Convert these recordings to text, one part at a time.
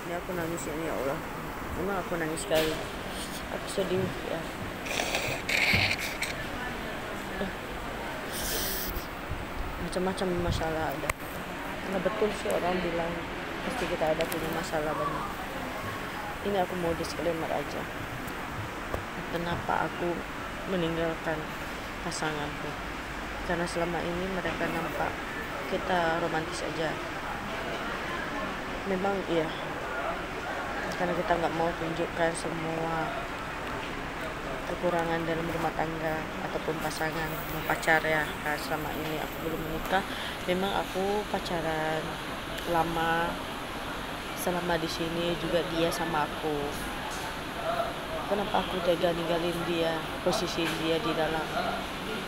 Ini aku nangis ini, ya Allah. Memang aku nangis sekali. Aku sedih ya. Macam-macam masalah ada. Karena betul sih orang bilang pasti kita ada punya masalah banyak. Ini aku mau disclaimer aja. Kenapa aku meninggalkan pasanganku? Karena selama ini mereka nampak kita romantis aja. Memang iya, karena kita nggak mau tunjukkan semua kekurangan dalam rumah tangga ataupun pasangan, pacar ya. Nah, selama ini aku belum menikah, memang aku pacaran lama. Selama di sini juga dia sama aku. Kenapa aku tega ninggalin dia, posisi dia di dalam?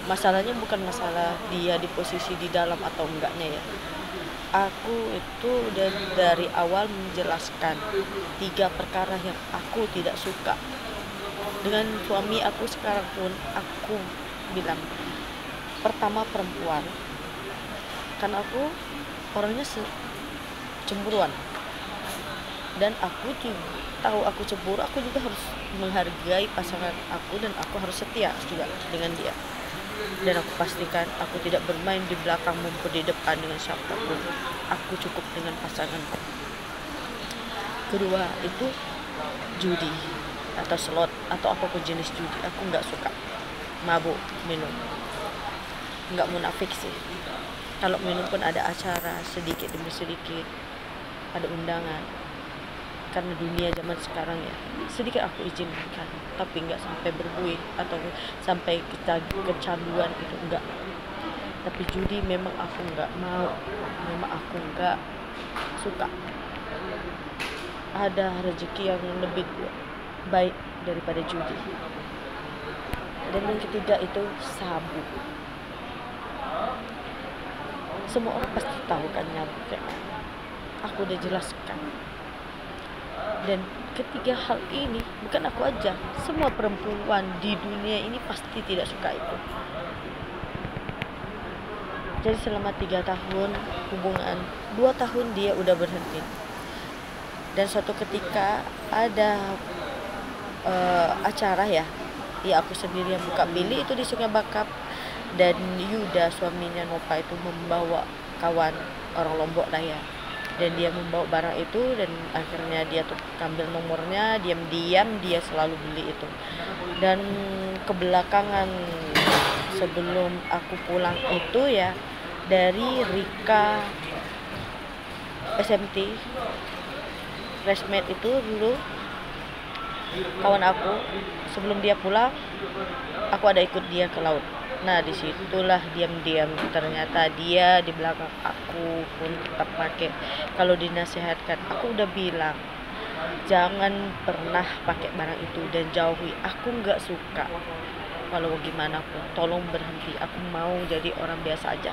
Masalahnya bukan masalah dia di posisi di dalam atau enggaknya ya. Aku itu udah dari awal menjelaskan 3 perkara yang aku tidak suka dengan suami aku sekarang pun. Aku bilang, pertama perempuan, karena aku orangnya cemburuan, dan aku juga tahu aku cemburu. Aku juga harus menghargai pasangan aku dan aku harus setia juga dengan dia. Dan aku pastikan aku tidak bermain di belakang maupun di depan dengan siapapun. Aku cukup dengan pasanganku. Kedua itu judi atau slot atau apapun jenis judi. Aku nggak suka mabuk, minum. Nggak munafik sih. Kalau minum pun ada acara sedikit demi sedikit, ada undangan. Karena dunia zaman sekarang ya, sedikit aku izinkan, tapi nggak sampai berbuih atau sampai kita kecanduan, itu enggak. Tapi judi memang aku nggak mau, memang aku nggak suka. Ada rezeki yang lebih baik daripada judi. Dan yang ketiga itu sabu. Semua orang pasti tahu kan nyabu kayak mana. Aku udah jelaskan. Dan ketiga hal ini bukan aku aja, semua perempuan di dunia ini pasti tidak suka itu. Jadi selama 3 tahun hubungan, 2 tahun dia udah berhenti. Dan suatu ketika ada acara ya aku sendiri yang buka bilik itu di Sungai Bakap. Dan Yuda suaminya Nova itu membawa kawan orang Lombok lah ya. Dan dia membawa barang itu, dan akhirnya dia tuh ambil nomornya, diam-diam dia selalu beli itu. Dan kebelakangan sebelum aku pulang itu ya, dari Rika SMT Resmed itu dulu kawan aku, sebelum dia pulang aku ada ikut dia ke laut. Nah disitulah diam-diam ternyata dia di belakang aku pun tetap pakai. Kalau dinasihatkan, aku udah bilang jangan pernah pakai barang itu dan jauhi. Aku nggak suka. Walau gimana pun tolong berhenti. Aku mau jadi orang biasa aja.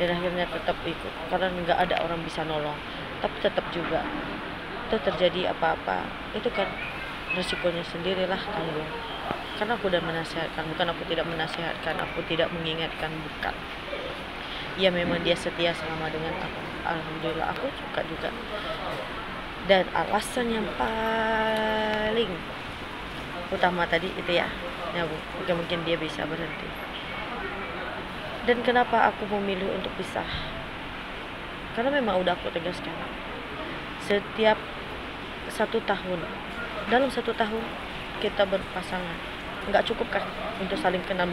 Dan akhirnya tetap ikut karena nggak ada orang bisa nolong. Tapi tetap juga itu terjadi apa-apa, itu kan resikonya sendirilah tanggung. Karena aku udah menasihatkan, bukan aku tidak menasihatkan, aku tidak mengingatkan, bukan. Ya memang dia setia selama dengan aku. Alhamdulillah aku suka juga. Dan alasan yang paling utama tadi itu ya Bu, mungkin dia bisa berhenti. Dan kenapa aku memilih untuk pisah? Karena memang udah aku tegaskan. Setiap 1 tahun, dalam 1 tahun kita berpasangan, nggak cukup kan untuk saling kenal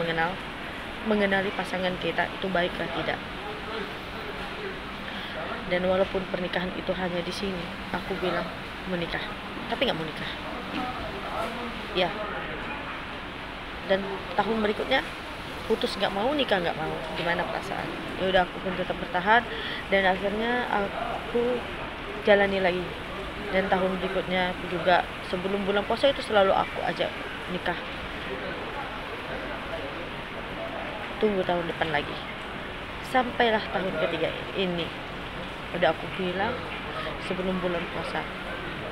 mengenali pasangan kita itu baik atau tidak. Dan walaupun pernikahan itu hanya di sini, aku bilang menikah, tapi nggak mau nikah ya. Dan tahun berikutnya putus, nggak mau nikah, nggak mau, gimana perasaan? Ya udah aku pun tetap bertahan, dan akhirnya aku jalani lagi. Dan tahun berikutnya juga sebelum bulan puasa itu selalu aku ajak nikah. Tunggu tahun depan lagi. Sampailah tahun ketiga ini. Udah aku bilang sebelum bulan puasa.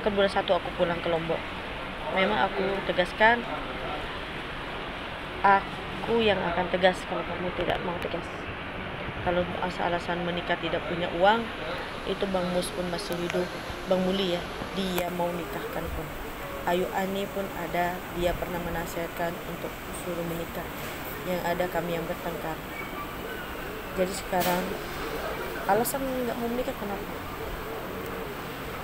Kan bulan 1 aku pulang ke Lombok. Memang aku tegaskan, aku yang akan tegas kalau kamu tidak mau tegas. Kalau alasan menikah tidak punya uang, itu Bang Mus pun masih hidup, Bang Muli ya, dia mau nikahkan pun. Ayu Ani pun ada, dia pernah menasihatkan untuk suruh menikah. Yang ada kami yang bertengkar. Jadi sekarang alasan nggak mau menikah kenapa?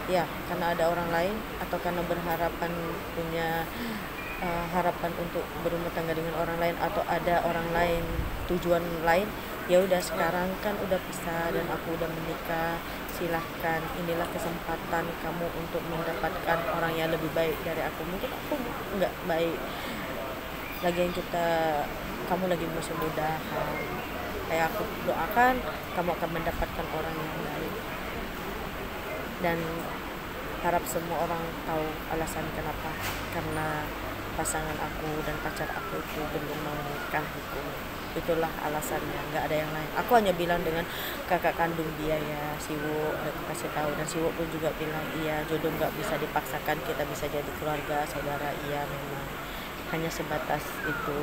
Ya karena ada orang lain, atau karena berharapan punya harapan untuk berumah tangga dengan orang lain, atau ada orang lain tujuan lain. Ya udah, sekarang kan udah pisah dan aku udah menikah, silahkan, inilah kesempatan kamu untuk mendapatkan orang yang lebih baik dari aku. Mungkin aku nggak baik lagi, yang kamu lagi masih muda kan, kayak aku doakan kamu akan mendapatkan orang yang baik, dan harap semua orang tahu alasan kenapa, karena pasangan aku dan pacar aku itu belum mau menikah, itulah alasannya, nggak ada yang lain. Aku hanya bilang dengan kakak kandung dia ya, Siwo, aku kasih tahu, dan Siwo pun juga bilang iya, jodoh nggak bisa dipaksakan, kita bisa jadi keluarga saudara, iya memang hanya sebatas itu.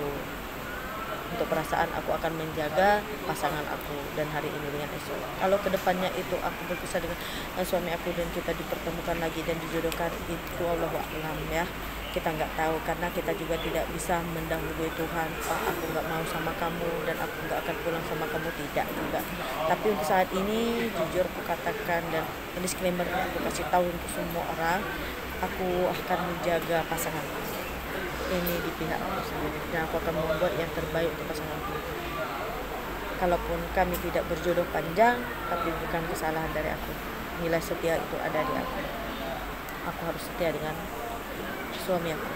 Untuk perasaan aku akan menjaga pasangan aku dan hari ini dengan esok. Kalau kedepannya itu aku berpisah dengan suami aku dan kita dipertemukan lagi dan dijodohkan, itu Allahu a'lam ya. Kita nggak tahu, karena kita juga tidak bisa mendahului Tuhan. Aku nggak mau sama kamu dan aku nggak akan pulang sama kamu, tidak juga. Tapi untuk saat ini jujur aku katakan, dan disclaimer aku kasih tahu untuk semua orang, aku akan menjaga pasangan ini di pihak aku sendiri, dan aku akan membuat yang terbaik untuk pasanganku. Kalaupun kami tidak berjodoh panjang, tapi bukan kesalahan dari aku. Nilai setia itu ada di aku. Aku harus setia dengan suami aku.